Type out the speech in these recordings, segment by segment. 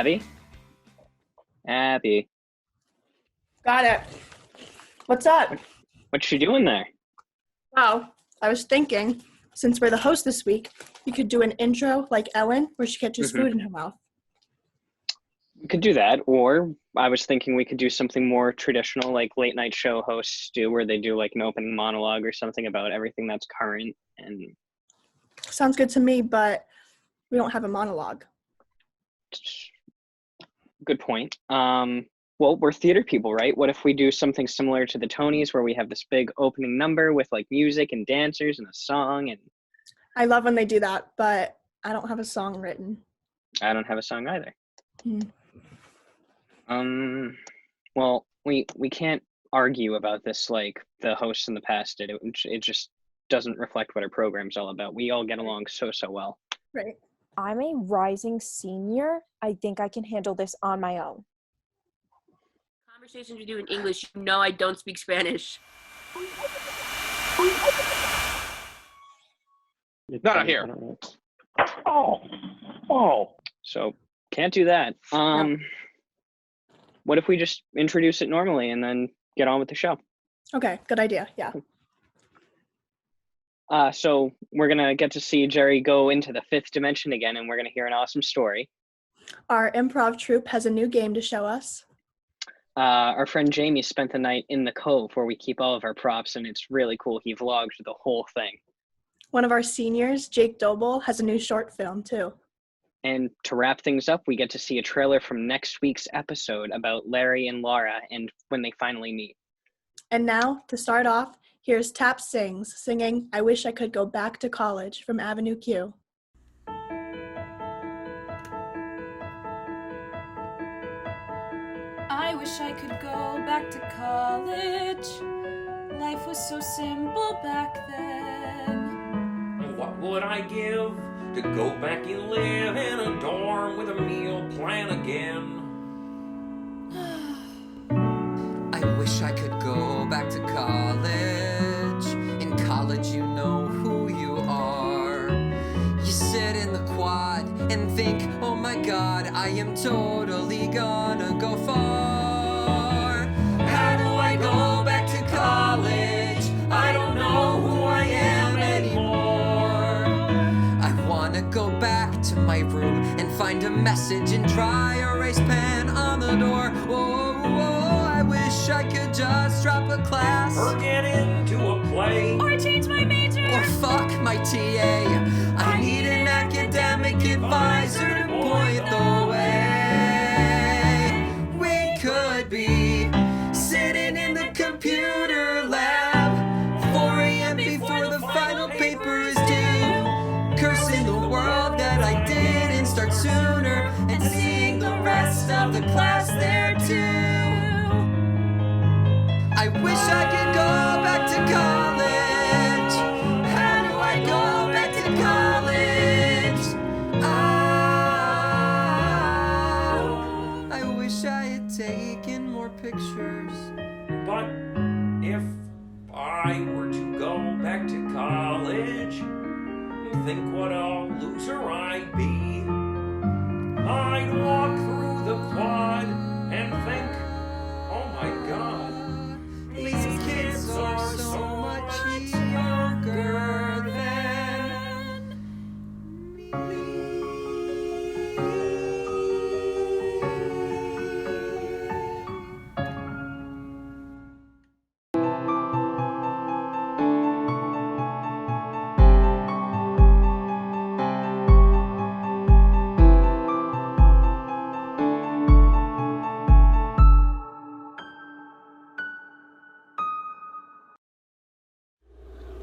Abby? Abby, Got it. What's up? what you doing there? Oh, I was thinking, since we're the host this week, you could do an intro like Ellen, where she catches hmm food in her mouth. We could do that, or I was thinking we could do something more traditional, like late night show hosts do, where they do like an opening monologue or something about everything that's current. And Sounds good to me, but we don't have a monologue. good point. Well, we're theater people, right? What if we do something similar to the Tonys, where we have this big opening number with like music and dancers and a song? And I love when they do that, but I don't have a song written. I don't have a song either. Hmm. Well, we can't argue about this like the hosts in the past did. It just doesn't reflect what our program's all about. We all get along so well. Right. I'm a rising senior. I think I can handle this on my own. Conversations we do in English, you know I don't speak Spanish. Not here. So can't do that. What if we just introduce it normally and then get on with the show? Okay, good idea. Yeah. So we're gonna get to see Jerry go into the fifth dimension again, and we're gonna hear an awesome story. Our improv troupe has a new game to show us. Our friend Jamie spent the night in the Cove where we keep all of our props, and it's really cool. He vlogged the whole thing. One of our seniors, Jake Doble, has a new short film too. And to wrap things up, we get to see a trailer from next week's episode about Larry and Laura and when they finally meet. And now, to start off, here's Tap Sings singing I Wish I Could Go Back to College from Avenue Q. I wish I could go back to college. Life was so simple back then. What would I give to go back and live in a dorm with a meal plan again? I wish I could go back to college. In college, you know who you are. You sit in the quad and think, oh my god, I am totally gonna go far. How do I go back to college? I don't know who I am anymore. I wanna go back to my room and find a message and dry erase pen on the door. I wish I could just drop a class, Or get into a play, Or change my major. or fuck my TA. I need an academic advisor to point the way. We could be sitting in the computer lab, 4 a.m. before the final paper is due, cursing the world that I didn't start sooner, and seeing the rest of the class there too. I wish I could go back to college. How do I go back to college? I wish I had taken more pictures. but if I were to go back to college, think what a loser I'd be. I'd walk through the quad and think, oh my god, These kids are so much younger than me.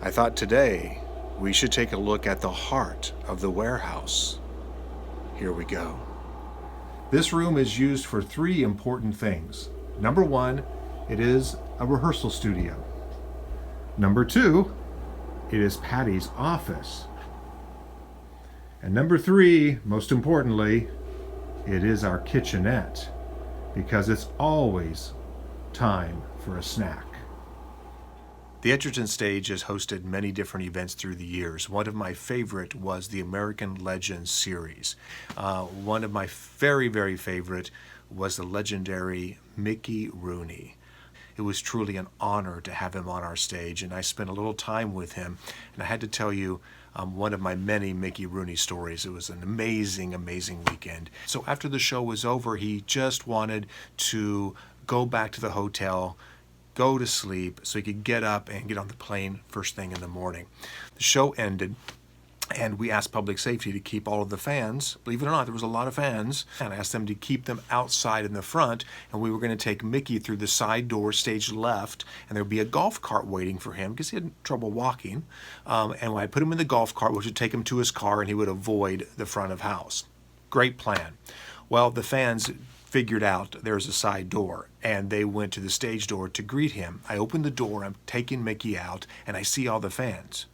I thought today we should take a look at the heart of the warehouse. Here we go. This room is used for 3 important things. Number 1, it is a rehearsal studio. Number 2, it is Patty's office. And number 3, most importantly, it is our kitchenette, because it's always time for a snack. The Edgerton stage has hosted many different events through the years. One of my favorite was the American Legends series. One of my very, very favorite was the legendary Mickey Rooney. It was truly an honor to have him on our stage, and I spent a little time with him. And I had to tell you one of my many Mickey Rooney stories. It was an amazing, amazing weekend. So after the show was over, he just wanted to go back to the hotel, go to sleep so he could get up and get on the plane first thing in the morning. The show ended, and we asked public safety to keep all of the fans, believe it or not, there was a lot of fans, and I asked them to keep them outside in the front, and we were going to take Mickey through the side door, stage left, and there would be a golf cart waiting for him because he had trouble walking. And when I put him in the golf cart, which would take him to his car, and he would avoid the front of house. Great plan. Well, the fans figured out there's a side door, and they went to the stage door to greet him. I opened the door, I'm taking Mickey out, and I see all the fans.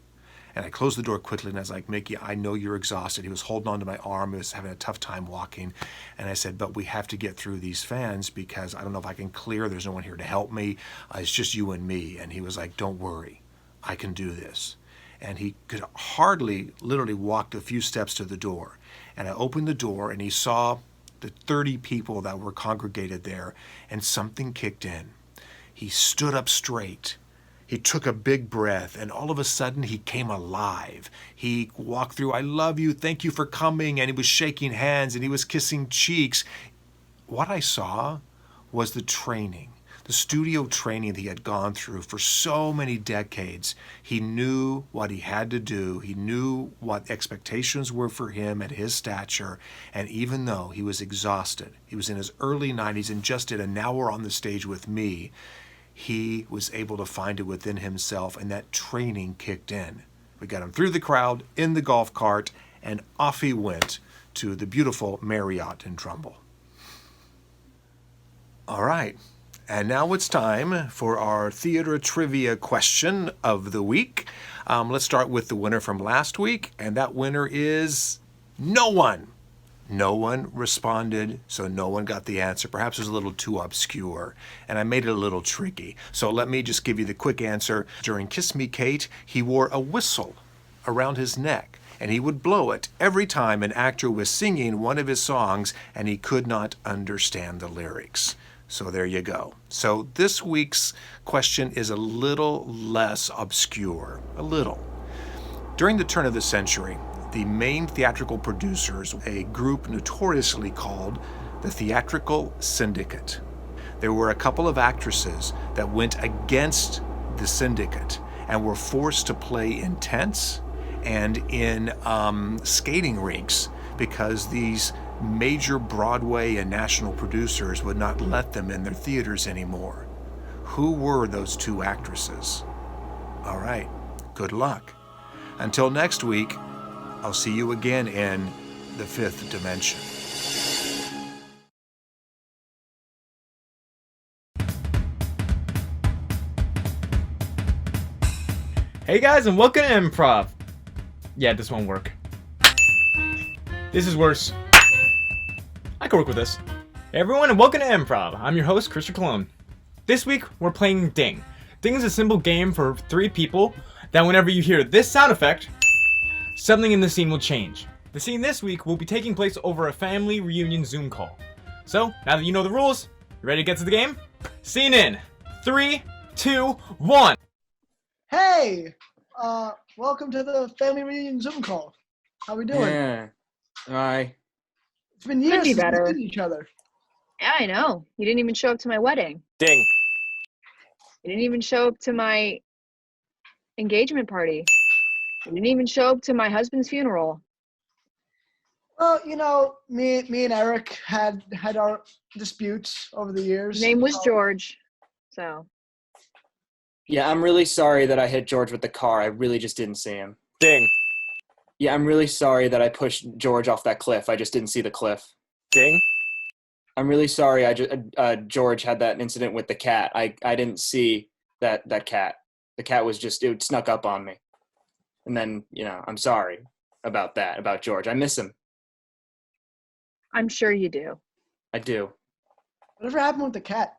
And I closed the door quickly, and I was like, Mickey, I know you're exhausted. He was holding onto my arm. He was having a tough time walking. And I said, but we have to get through these fans because I don't know if I can clear. There's no one here to help me. It's just you and me. And he was like, don't worry. I can do this. And he could hardly literally walk a few steps to the door. And I opened the door, and he saw the 30 people that were congregated there, and something kicked in. He stood up straight. He took a big breath, and all of a sudden he came alive. He walked through, I love you, thank you for coming, and he was shaking hands, and he was kissing cheeks. What I saw was the training, the studio training that he had gone through for so many decades. He knew what he had to do. He knew what expectations were for him at his stature. And even though he was exhausted, he was in his early 90s and just did an hour on the stage with me, he was able to find it within himself, and that training kicked in. We got him through the crowd, in the golf cart, and off he went to the beautiful Marriott in Trumbull. All right. And now it's time for our theater trivia question of the week. Let's start with the winner from last week, and that winner is no one. No one responded, so no one got the answer. Perhaps it was a little too obscure, and I made it a little tricky. So let me just give you the quick answer. During Kiss Me, Kate, he wore a whistle around his neck, and he would blow it every time an actor was singing one of his songs and he could not understand the lyrics. So there you go. So this week's question is a little less obscure, a little. During the turn of the century, the main theatrical producers, a group notoriously called the Theatrical Syndicate. There were a couple of actresses that went against the syndicate and were forced to play in tents and in skating rinks because these major Broadway and national producers would not let them in their theaters anymore. Who were those two actresses? All right, good luck. Until next week, I'll see you again in the fifth dimension. Hey guys, and welcome to Improv. Yeah, this won't work. This is worse. I can work with this. Hey everyone, and welcome to Improv. I'm your host, Christopher Cologne. This week, we're playing Ding. Ding is a simple game for 3 people that whenever you hear this sound effect, something in the scene will change. The scene this week will be taking place over a family reunion Zoom call. So, now that you know the rules, you ready to get to the game? Scene in 3, 2, 1. Hey! Welcome to the family reunion Zoom call. How we doing? Yeah. Hi. It's been years be since better. we've seen each other. Yeah, I know. You didn't even show up to my wedding. Ding. You didn't even show up to my engagement party. You didn't even show up to my husband's funeral. Well, you know, me and Eric had our disputes over the years. His name was George. So. Yeah, I'm really sorry that I hit George with the car. I really just didn't see him. Ding. Yeah, I'm really sorry that I pushed George off that cliff. I just didn't see the cliff. Ding. I'm really sorry George had that incident with the cat. I didn't see that cat. The cat was just, it snuck up on me. And then, you know, I'm sorry about that, about George. I miss him. I'm sure you do. I do. Whatever happened with the cat?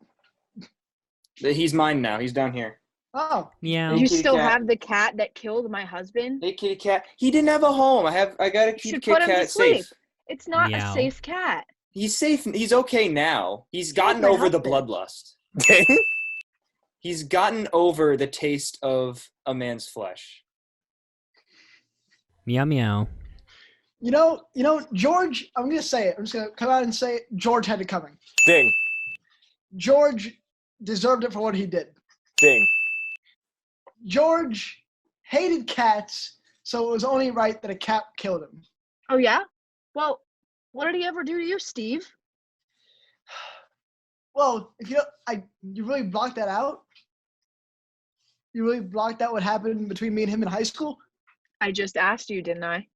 He's mine now. He's down here. Oh. Meow. You Kitty still cat. have the cat that killed my husband? Hey, kitty cat. He didn't have a home. I gotta You keep should Kit put him to Cat sleep. safe. It's not Meow. a safe cat. He's safe. He's okay now. He's gotten my over the husband. bloodlust. Ding. He's gotten over the taste of a man's flesh. Meow meow. You know, George, I'm going to say it. I'm just going to come out and say it. George had it coming. Ding. George deserved it for what he did. Ding. George hated cats, so it was only right that a cat killed him. Oh, yeah? Well, what did he ever do to you, Steve? Well, if you really blocked that out? You really blocked out what happened between me and him in high school? I just asked you, didn't I?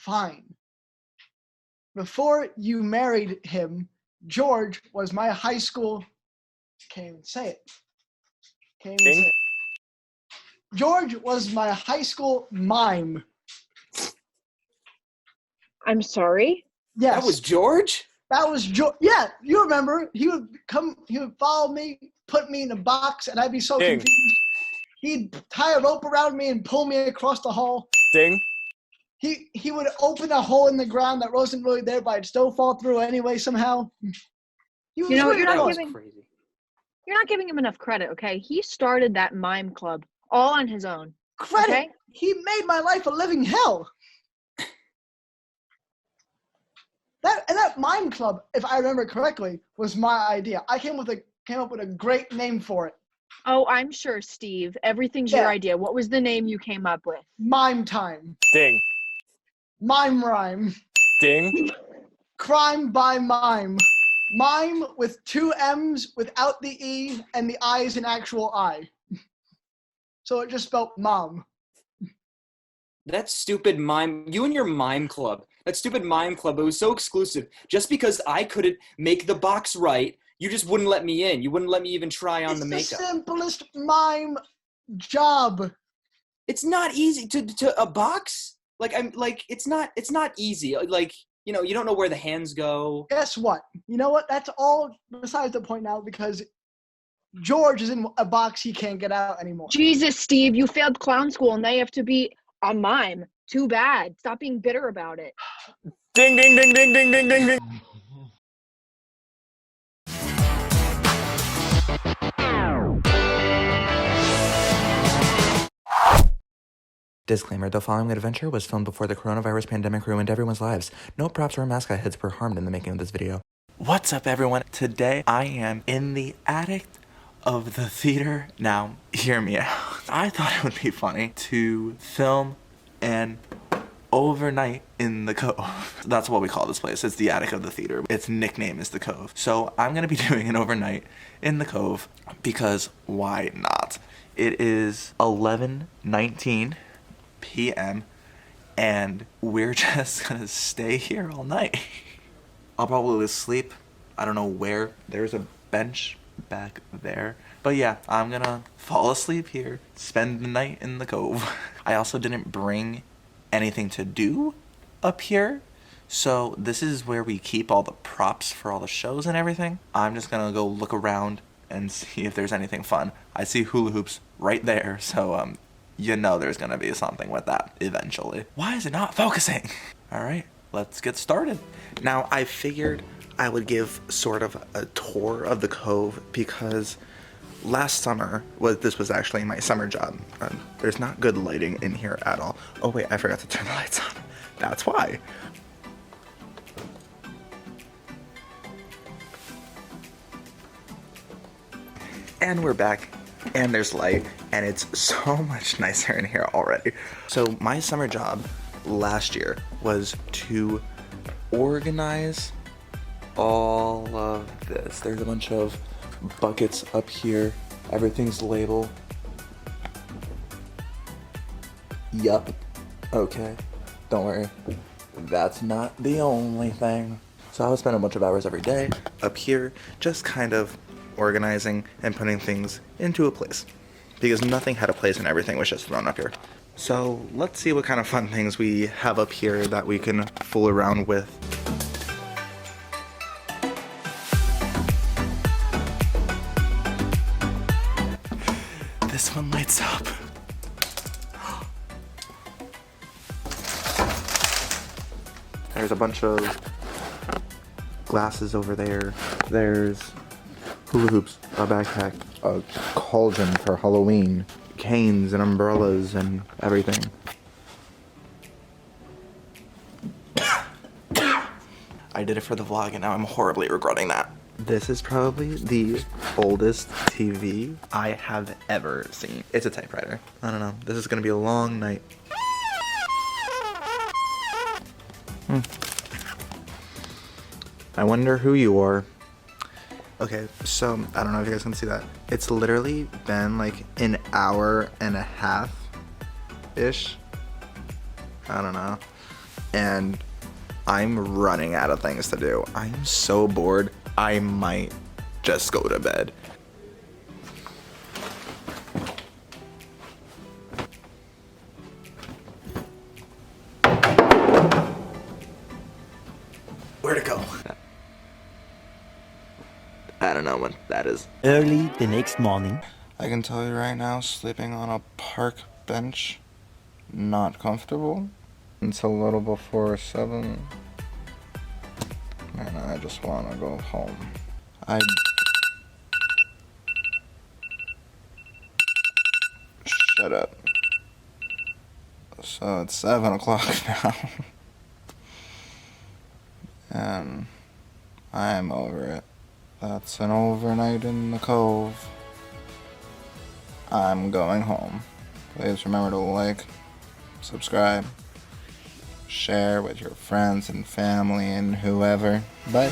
Fine. Before you married him, George was my high school. Can't even say it. Can't even say it. George was my high school mime. I'm sorry? Yes. That was George? That was George. Yeah, you remember. He would follow me, put me in a box, and I'd be so Ding. confused. He'd tie a rope around me and pull me across the hall. Ding. He would open a hole in the ground that wasn't really there, but I'd still fall through anyway somehow. You know, you're not Crazy. giving him enough credit, okay? He started that mime club all on his own. Credit. Okay? He made my life a living hell. That mime club, if I remember correctly, was my idea. I came up with a great name for it. Oh, I'm sure, Steve. Everything's your idea. What was the name you came up with? Mime time. Ding. Mime rhyme. Ding. Crime by mime. Mime with 2 M's without the E and the I is an actual I. So it just spelled mom. That stupid mime, you and your mime club, that stupid mime club, it was so exclusive. Just because I couldn't make the box right, you just wouldn't let me in. You wouldn't let me even try on the makeup. It's the simplest mime job. It's not easy to a box. It's not easy. Like, you know, you don't know where the hands go. Guess what? You know what? That's all besides the point now because George is in a box he can't get out anymore. Jesus, Steve, you failed clown school and now you have to be a mime. Too bad. Stop being bitter about it. Ding, ding, ding, ding, ding, ding, ding, ding. Disclaimer, the following adventure was filmed before the coronavirus pandemic ruined everyone's lives. No props or mascot heads were harmed in the making of this video. What's up, everyone? Today, I am in the attic of the theater. Now, hear me out. I thought it would be funny to film an overnight in the Cove. That's what we call this place. It's the attic of the theater. Its nickname is the Cove. So I'm gonna be doing an overnight in the Cove because why not? It is 11:19 p.m. and we're just gonna stay here all night. I'll probably sleep. I don't know where. There's a bench back there. But yeah, I'm gonna fall asleep here, spend the night in the Cove. I also didn't bring anything to do up here, so this is where we keep all the props for all the shows and everything. I'm just gonna go look around and see if there's anything fun. I see hula hoops right there, so you know there's gonna be something with that eventually. Why is it not focusing? All right, let's get started. Now, I figured I would give sort of a tour of the Cove because last summer, this was actually my summer job. There's not good lighting in here at all. Oh wait, I forgot to turn the lights on. That's why. And we're back, and there's light, and it's so much nicer in here already. So my summer job last year was to organize all of this. There's a bunch of buckets up here. Everything's labeled. Yup. Okay. Don't worry. That's not the only thing. So I would spend a bunch of hours every day up here just kind of organizing and putting things into a place. Because nothing had a place and everything was just thrown up here. So let's see what kind of fun things we have up here that we can fool around with. This one lights up. There's a bunch of glasses over there. There's hula hoops, a backpack, a cauldron for Halloween, canes and umbrellas and everything. I did it for the vlog and now I'm horribly regretting that. This is probably the oldest TV I have ever seen. It's a typewriter. I don't know. This is gonna be a long night. I wonder who you are. Okay, so I don't know if you guys can see that. It's literally been like an hour and a half-ish. I don't know. And I'm running out of things to do. I'm so bored. I might just go to bed. Where'd it go? I don't know what that is. Early the next morning. I can tell you right now, sleeping on a park bench, not comfortable. It's a little before 7. And I just want to go home. Shut up. So it's 7 o'clock now. And I'm over it. That's an overnight in the Cove. I'm going home. Please remember to like, subscribe, share with your friends and family and whoever. Bye.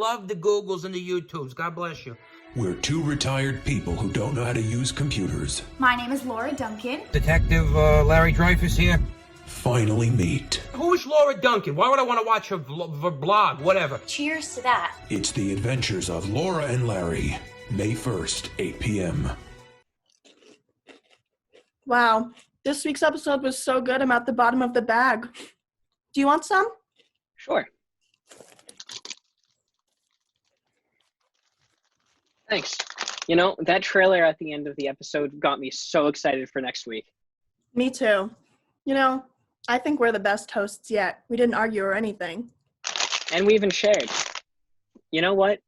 love the Googles and the YouTubes. God bless you. We're two retired people who don't know how to use computers. My name is Laura Duncan. Detective Larry Dreyfus here. Finally meet. Who is Laura Duncan? Why would I want to watch her blog? Whatever. Cheers to that. It's the adventures of Laura and Larry. May 1st, 8 p.m. Wow. This week's episode was so good, I'm at the bottom of the bag. Do you want some? Sure. Thanks. You know, that trailer at the end of the episode got me so excited for next week. Me too. You know, I think we're the best hosts yet. We didn't argue or anything. And we even shared. You know what?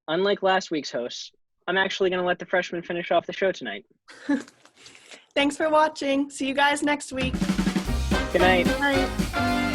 Unlike last week's host, I'm actually going to let the freshmen finish off the show tonight. Thanks for watching. See you guys next week. Good night. Good night.